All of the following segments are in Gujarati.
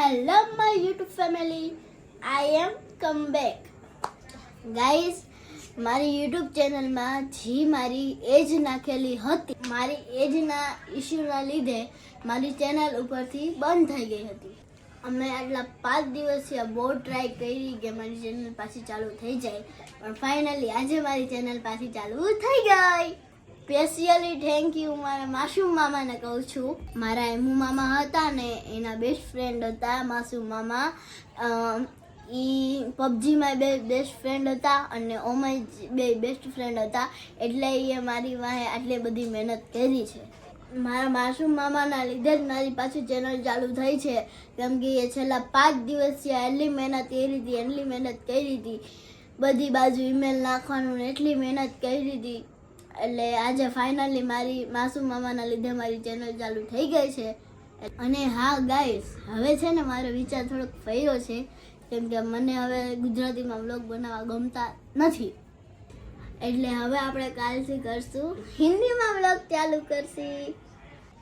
Hello my YouTube family, I am come back. Guys, મારી YouTube ચેનલમાં જે મારી એજ નાખેલી હતી, મારી એજના ઇશ્યુના લીધે મારી ચેનલ ઉપરથી બંધ થઈ ગઈ હતી. અમે આટલા 5 દિવસથી બહુ ટ્રાય કરી કે મારી ચેનલ પાછી ચાલુ થઈ જાય, પણ ફાઇનલી આજે મારી ચેનલ પાછી ચાલુ થઈ ગઈ. સ્પેશિયલી થેન્ક યુ મારા માસૂમ મામાને કહું છું. મારા એમુ મામા હતા ને, એના બેસ્ટ ફ્રેન્ડ હતા માસૂમ મામા. પબજીમાં બે બેસ્ટ ફ્રેન્ડ હતા અને ઓમાં બે બેસ્ટ ફ્રેન્ડ હતા, એટલે એ મારી વાહે આટલી બધી મહેનત કરી છે. મારા માસૂમ મામાના લીધે જ મારી પાછી ચેનલ ચાલુ થઈ છે, કેમ કે એ છેલ્લા 5 દિવસથી એટલી મહેનત કરી હતી, બધી બાજુ ઈમેલ નાખવાનું એટલી મહેનત કરી હતી. એટલે આજે ફાઇનલી મારી માસૂમ મામાના લીધે મારી ચેનલ ચાલુ થઈ ગઈ છે. અને હા ગાઈસ, હવે છે ને મારો વિચાર થોડોક ફર્યો છે, કેમ કે મને હવે ગુજરાતીમાં વ્લોગ બનાવવા ગમતા નથી, એટલે હવે આપણે કાલથી કરશું હિન્દીમાં વ્લોગ ચાલુ કરશી.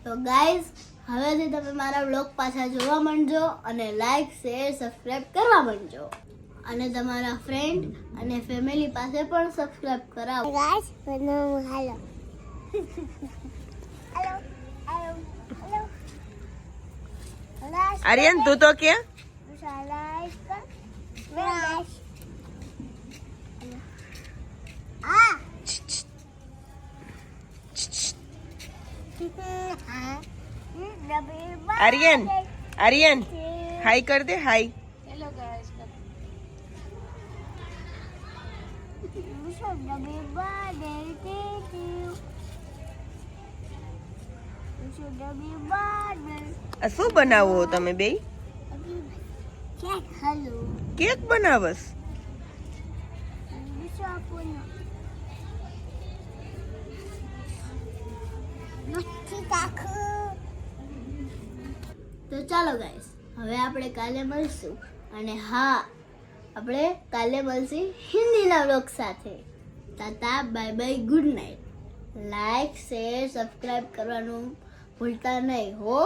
તો ગાઈસ, હવેથી તમે મારા વ્લોગ પાછા જોવા માંડજો અને લાઈક શેર સબસ્ક્રાઈબ કરવા માંડજો, અને તમારા ફ્રેન્ડ અને ફેમિલી પાસે પણ સબસ્ક્રાઇબ કરાવો. ગાઈસ બનાવો. હાલો હેલો હેલો હેલો. આર્યન, તું તો કે આર્યન, આર્યન હાય કર દે. હાય. Hello guys. આ શું બનાવો તમે બે? કેક બનાવસ? તો ચાલો ગાઈસ, હવે આપણે કાલે મળશું, અને હા, આપણે કાલે મળશું હિન્દીના વ્લોગ સાથે. Tata, bye bye, good night. Like share subscribe કરવાનું ભૂલતા નહીં હો.